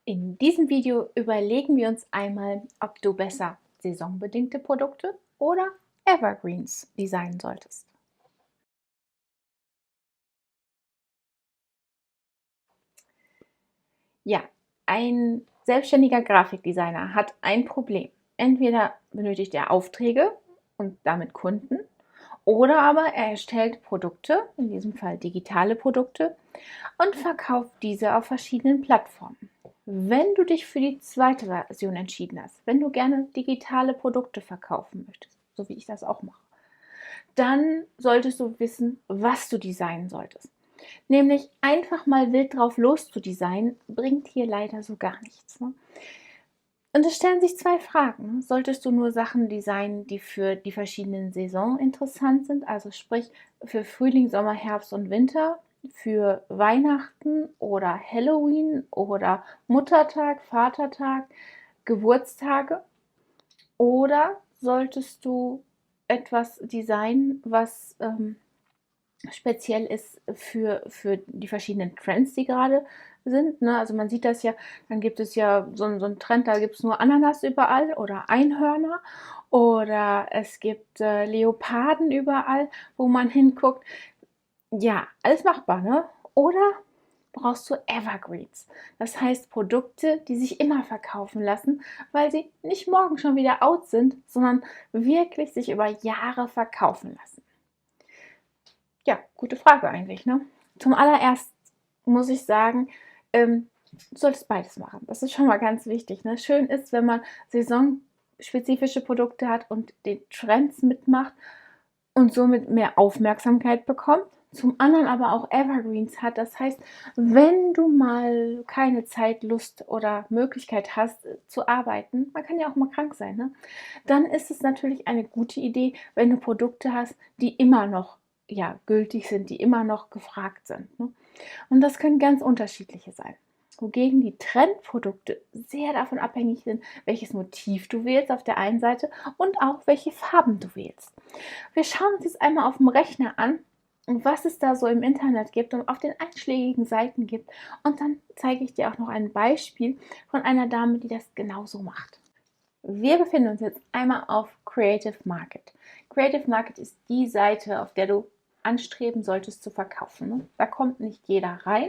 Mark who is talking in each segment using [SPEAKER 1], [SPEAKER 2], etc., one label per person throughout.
[SPEAKER 1] In diesem Video überlegen wir uns einmal, ob du besser saisonbedingte Produkte oder Evergreens designen solltest. Ja, ein selbstständiger Grafikdesigner hat ein Problem. Entweder benötigt er Aufträge und damit Kunden, oder aber er erstellt Produkte, in diesem Fall digitale Produkte, und verkauft diese auf verschiedenen Plattformen. Wenn du dich für die zweite Version entschieden hast, wenn du gerne digitale Produkte verkaufen möchtest, so wie ich das auch mache, dann solltest du wissen, was du designen solltest. Nämlich einfach mal wild drauf loszudesignen, bringt hier leider so gar nichts. Ne? Und es stellen sich zwei Fragen. Solltest du nur Sachen designen, die für die verschiedenen Saisons interessant sind, also sprich für Frühling, Sommer, Herbst und Winter, für Weihnachten oder Halloween oder Muttertag, Vatertag, Geburtstage? Oder solltest du etwas designen, was speziell ist für die verschiedenen Trends, die gerade sind. Ne? Also man sieht das ja, dann gibt es ja so einen Trend, da gibt es nur Ananas überall oder Einhörner oder es gibt Leoparden überall, wo man hinguckt. Ja, alles machbar, ne? Oder brauchst du Evergreens. Das heißt Produkte, die sich immer verkaufen lassen, weil sie nicht morgen schon wieder out sind, sondern wirklich sich über Jahre verkaufen lassen. Ja, gute Frage eigentlich, ne? Zum allererst muss ich sagen, du solltest beides machen. Das ist schon mal ganz wichtig. Ne? Schön ist, wenn man saisonspezifische Produkte hat und den Trends mitmacht und somit mehr Aufmerksamkeit bekommt. Zum anderen aber auch Evergreens hat. Das heißt, wenn du mal keine Zeit, Lust oder Möglichkeit hast zu arbeiten, man kann ja auch mal krank sein, ne? Dann ist es natürlich eine gute Idee, wenn du Produkte hast, die immer noch gültig sind, die immer noch gefragt sind. Ne? Und das können ganz unterschiedliche sein. Wogegen die Trendprodukte sehr davon abhängig sind, welches Motiv du wählst auf der einen Seite und auch welche Farben du wählst. Wir schauen uns jetzt einmal auf dem Rechner an, was es da so im Internet gibt und auf den einschlägigen Seiten gibt. Und dann zeige ich dir auch noch ein Beispiel von einer Dame, die das genauso macht. Wir befinden uns jetzt einmal auf Creative Market. Creative Market ist die Seite, auf der du anstreben solltest zu verkaufen. Da kommt nicht jeder rein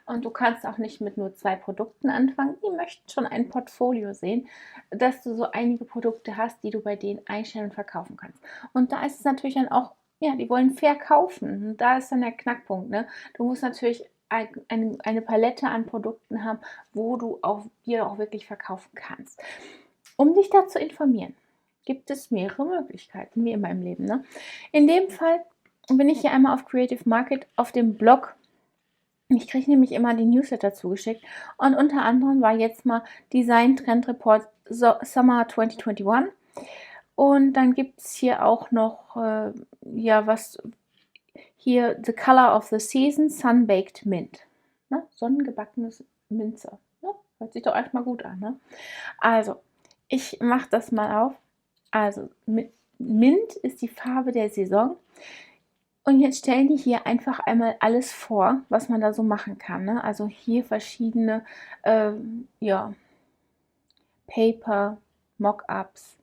[SPEAKER 1] und du kannst auch nicht mit nur 2 Produkten anfangen. Die möchten schon ein Portfolio sehen, dass du so einige Produkte hast, die du bei denen einstellen und verkaufen kannst. Und da ist es natürlich dann auch, ja, die wollen verkaufen. Da ist dann der Knackpunkt. Ne? Du musst natürlich eine Palette an Produkten haben, wo du dir auch wirklich verkaufen kannst. Um dich da zu informieren, gibt es mehrere Möglichkeiten, wie immer im Leben. Ne? In dem Fall bin ich hier einmal auf Creative Market auf dem Blog. Ich kriege nämlich immer die Newsletter zugeschickt und unter anderem war jetzt mal Design Trend Report Summer 2021 und dann gibt es hier auch noch hier The Color of the Season Sun-Baked Mint, ne? Sonnengebackenes Minze, ne? Hört sich doch echt mal gut an, ne? Also ich mache das mal auf. Also Mint ist die Farbe der Saison. Und jetzt stellen die hier einfach einmal alles vor, was man da so machen kann. Ne? Also hier verschiedene Paper, Mockups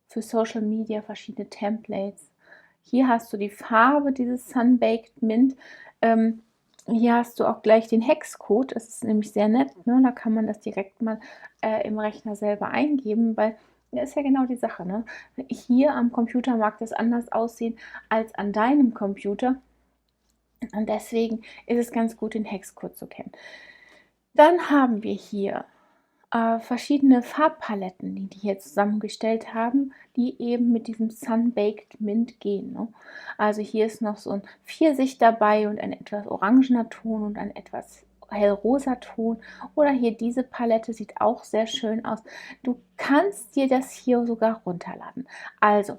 [SPEAKER 1] für Social Media, verschiedene Templates. Hier hast du die Farbe dieses Sun-Baked Mint. Hier hast du auch gleich den Hexcode. Das ist nämlich sehr nett. Ne? Da kann man das direkt mal im Rechner selber eingeben, weil das ist ja genau die Sache. Ne? Hier am Computer mag das anders aussehen als an deinem Computer. Und deswegen ist es ganz gut, den Hexcode zu kennen. Dann haben wir hier verschiedene Farbpaletten, die hier zusammengestellt haben, die eben mit diesem Sun-Baked Mint gehen. Ne? Also hier ist noch so ein Pfirsich dabei und ein etwas orangener Ton und ein etwas hellrosa Ton. Oder hier diese Palette sieht auch sehr schön aus. Du kannst dir das hier sogar runterladen. Also,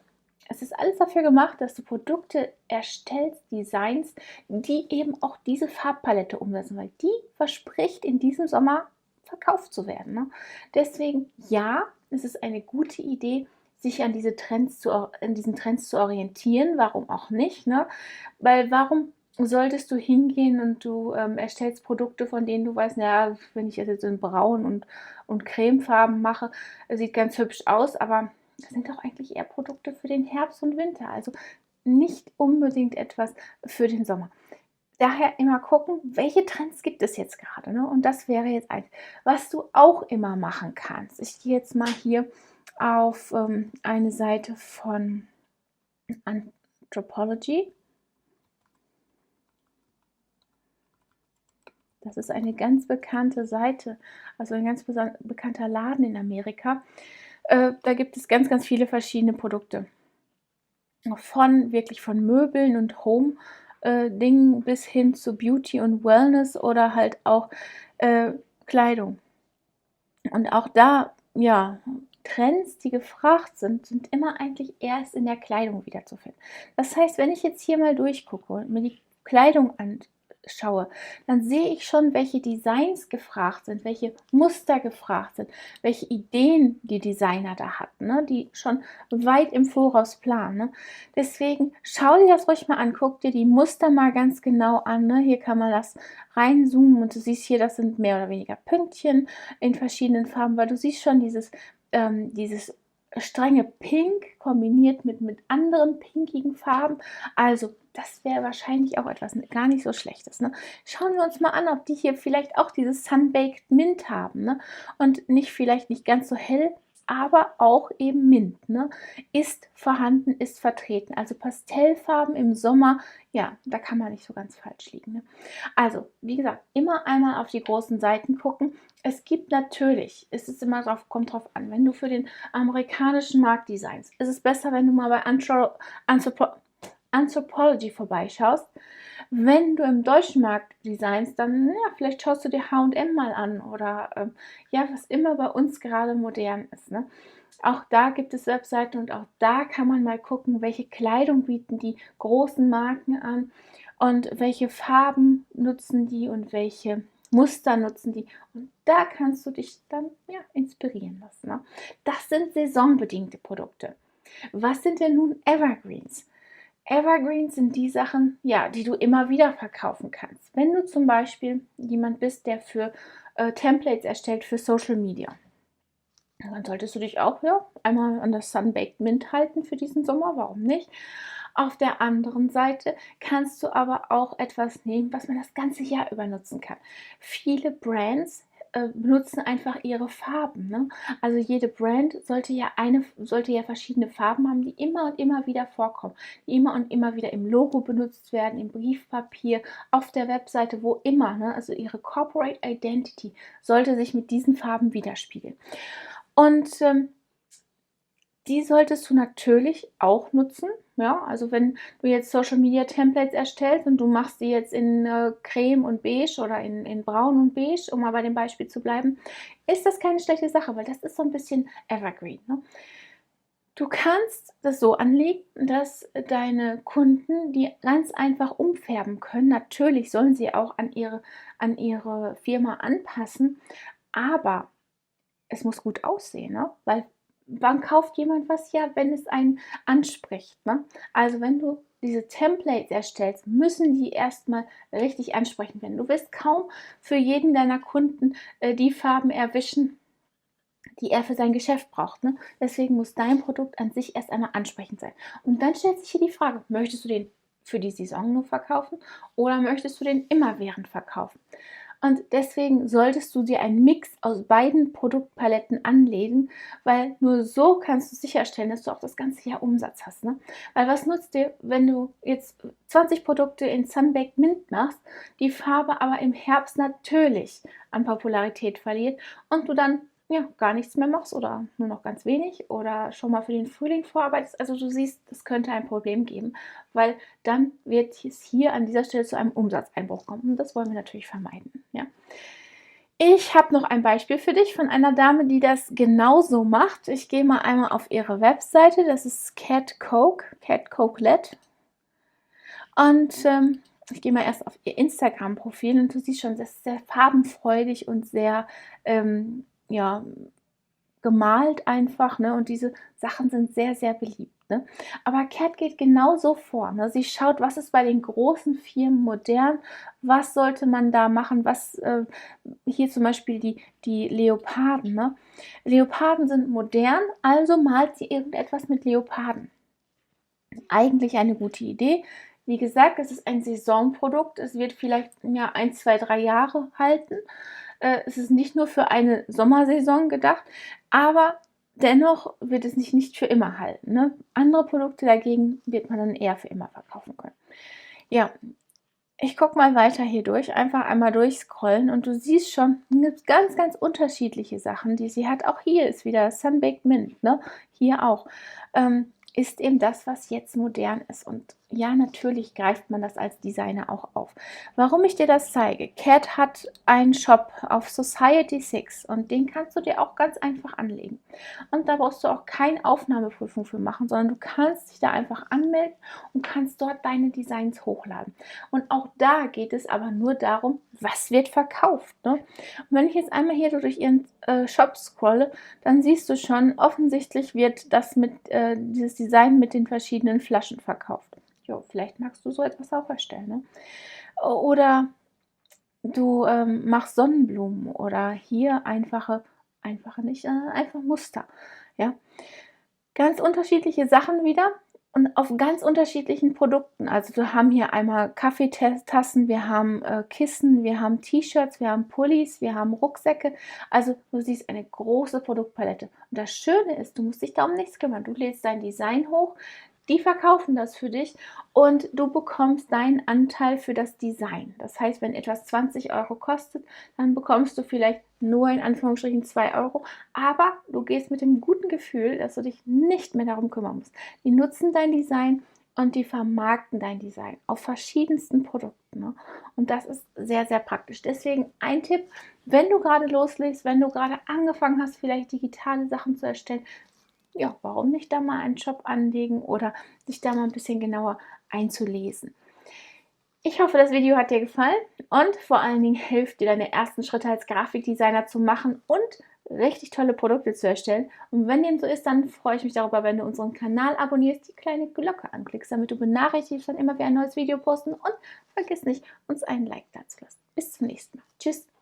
[SPEAKER 1] es ist alles dafür gemacht, dass du Produkte erstellst, Designs, die eben auch diese Farbpalette umsetzen, weil die verspricht in diesem Sommer verkauft zu werden. Ne? Deswegen ja, es ist eine gute Idee, sich an diesen Trends zu orientieren. Warum auch nicht? Ne? Weil warum solltest du hingehen und du erstellst Produkte, von denen du weißt, naja, wenn ich das jetzt in Braun und Cremefarben mache, sieht ganz hübsch aus, aber das sind doch eigentlich eher Produkte für den Herbst und Winter, also nicht unbedingt etwas für den Sommer. Daher immer gucken, welche Trends gibt es jetzt gerade, ne? Und das wäre jetzt eins, was du auch immer machen kannst. Ich gehe jetzt mal hier auf eine Seite von Anthropology. Das ist eine ganz bekannte Seite, also ein ganz bekannter Laden in Amerika. Da gibt es ganz, ganz viele verschiedene Produkte. Wirklich von Möbeln und Home-Dingen bis hin zu Beauty und Wellness oder halt auch Kleidung. Und auch da, ja, Trends, die gefragt sind, sind immer eigentlich erst in der Kleidung wiederzufinden. Das heißt, wenn ich jetzt hier mal durchgucke und mir die Kleidung anschaue, dann sehe ich schon, welche Designs gefragt sind, welche Muster gefragt sind, welche Ideen die Designer da hatten, ne, die schon weit im Voraus planen. Ne. Deswegen schau dir das ruhig mal an, guck dir die Muster mal ganz genau an. Ne. Hier kann man das reinzoomen und du siehst hier, das sind mehr oder weniger Pünktchen in verschiedenen Farben, weil du siehst schon dieses strenge Pink kombiniert mit anderen pinkigen Farben. Also das wäre wahrscheinlich auch etwas gar nicht so Schlechtes. Ne? Schauen wir uns mal an, ob die hier vielleicht auch dieses Sunbaked Mint haben. Ne? Und vielleicht nicht ganz so hell, aber auch eben Mint. Ne? Ist vorhanden, ist vertreten. Also Pastellfarben im Sommer, ja, da kann man nicht so ganz falsch liegen. Ne? Also, wie gesagt, immer einmal auf die großen Seiten gucken. Es gibt natürlich, es ist immer kommt drauf an, wenn du für den amerikanischen Markt designst, ist es besser, wenn du mal bei Anthropology vorbeischaust. Wenn du im deutschen Markt designst, dann ja, vielleicht schaust du dir H&M mal an oder ja, was immer bei uns gerade modern ist. Ne? Auch da gibt es Webseiten und auch da kann man mal gucken, welche Kleidung bieten die großen Marken an und welche Farben nutzen die und welche Muster nutzen die. Und da kannst du dich dann ja, inspirieren lassen. Ne? Das sind saisonbedingte Produkte. Was sind denn nun Evergreens? Evergreens sind die Sachen, ja, die du immer wieder verkaufen kannst. Wenn du zum Beispiel jemand bist, der für Templates erstellt für Social Media, dann solltest du dich auch ja, einmal an das Sunbaked Mint halten für diesen Sommer, warum nicht? Auf der anderen Seite kannst du aber auch etwas nehmen, was man das ganze Jahr über nutzen kann. Viele Brands benutzen einfach ihre Farben. Ne? Also jede Brand sollte ja verschiedene Farben haben, die immer und immer wieder vorkommen, die immer und immer wieder im Logo benutzt werden, im Briefpapier, auf der Webseite, wo immer. Ne? Also ihre Corporate Identity sollte sich mit diesen Farben widerspiegeln. Und die solltest du natürlich auch nutzen. Ja, also wenn du jetzt Social Media Templates erstellst und du machst die jetzt in Creme und Beige oder in Braun und Beige, um mal bei dem Beispiel zu bleiben, ist das keine schlechte Sache, weil das ist so ein bisschen Evergreen. Ne? Du kannst das so anlegen, dass deine Kunden die ganz einfach umfärben können. Natürlich sollen sie auch an ihre Firma anpassen, aber es muss gut aussehen, ne? Weil wann kauft jemand was? Ja, wenn es einen anspricht. Ne? Also wenn du diese Templates erstellst, müssen die erstmal richtig ansprechend werden. Du wirst kaum für jeden deiner Kunden die Farben erwischen, die er für sein Geschäft braucht. Ne? Deswegen muss dein Produkt an sich erst einmal ansprechend sein. Und dann stellt sich hier die Frage, möchtest du den für die Saison nur verkaufen oder möchtest du den immerwährend verkaufen? Und deswegen solltest du dir einen Mix aus beiden Produktpaletten anlegen, weil nur so kannst du sicherstellen, dass du auch das ganze Jahr Umsatz hast. Ne? Weil was nutzt dir, wenn du jetzt 20 Produkte in Sunbaked Mint machst, die Farbe aber im Herbst natürlich an Popularität verliert und du dann ja, gar nichts mehr machst oder nur noch ganz wenig oder schon mal für den Frühling vorarbeitest. Also du siehst, das könnte ein Problem geben, weil dann wird es hier an dieser Stelle zu einem Umsatzeinbruch kommen. Und das wollen wir natürlich vermeiden. Ja. Ich habe noch ein Beispiel für dich von einer Dame, die das genauso macht. Ich gehe mal einmal auf ihre Webseite. Das ist Cat Coquelette. Und ich gehe mal erst auf ihr Instagram-Profil und du siehst schon, das ist sehr farbenfreudig und sehr ja, gemalt einfach. Ne? Und diese Sachen sind sehr, sehr beliebt. Ne? Aber Cat geht genauso vor. Ne? Sie schaut, was ist bei den großen Firmen modern, was sollte man da machen, was hier zum Beispiel die Leoparden. Ne? Leoparden sind modern, also malt sie irgendetwas mit Leoparden. Eigentlich eine gute Idee. Wie gesagt, es ist ein Saisonprodukt. Es wird vielleicht 1, 2, 3 Jahre halten. Es ist nicht nur für eine Sommersaison gedacht, aber dennoch wird es nicht für immer halten. Ne? Andere Produkte dagegen wird man dann eher für immer verkaufen können. Ja, ich gucke mal weiter hier durch, einfach einmal durchscrollen und du siehst schon, es gibt ganz, ganz unterschiedliche Sachen, die sie hat. Auch hier ist wieder Sunbaked Mint, ne? Hier auch. Ist eben das, was jetzt modern ist. Und ja, natürlich greift man das als Designer auch auf. Warum ich dir das zeige? Cat hat einen Shop auf Society6 und den kannst du dir auch ganz einfach anlegen. Und da brauchst du auch keine Aufnahmeprüfung für machen, sondern du kannst dich da einfach anmelden und kannst dort deine Designs hochladen. Und auch da geht es aber nur darum, was wird verkauft. Ne? Und wenn ich jetzt einmal hier durch ihren Shop scrolle, dann siehst du schon, offensichtlich wird das mit dieses Design mit den verschiedenen Flaschen verkauft. Jo, vielleicht magst du so etwas auch erstellen. Ne? Oder du machst Sonnenblumen oder hier einfach Muster. Ja? Ganz unterschiedliche Sachen wieder und auf ganz unterschiedlichen Produkten. Also wir haben hier einmal Kaffeetassen, wir haben Kissen, wir haben T-Shirts, wir haben Pullis, wir haben Rucksäcke. Also du siehst eine große Produktpalette. Und das Schöne ist, du musst dich da um nichts kümmern. Du lädst dein Design hoch, die verkaufen das für dich und du bekommst deinen Anteil für das Design. Das heißt, wenn etwas 20 Euro kostet, dann bekommst du vielleicht nur in Anführungsstrichen 2 Euro, aber du gehst mit dem guten Gefühl, dass du dich nicht mehr darum kümmern musst. Die nutzen dein Design und die vermarkten dein Design auf verschiedensten Produkten. Ne? Und das ist sehr, sehr praktisch. Deswegen ein Tipp, wenn du gerade loslegst, wenn du gerade angefangen hast, vielleicht digitale Sachen zu erstellen, ja, warum nicht da mal einen Shop anlegen oder sich da mal ein bisschen genauer einzulesen. Ich hoffe, das Video hat dir gefallen und vor allen Dingen hilft dir, deine ersten Schritte als Grafikdesigner zu machen und richtig tolle Produkte zu erstellen. Und wenn dem so ist, dann freue ich mich darüber, wenn du unseren Kanal abonnierst, die kleine Glocke anklickst, damit du benachrichtigt wirst, wenn immer wir ein neues Video posten und vergiss nicht, uns einen Like dazulassen. Bis zum nächsten Mal. Tschüss!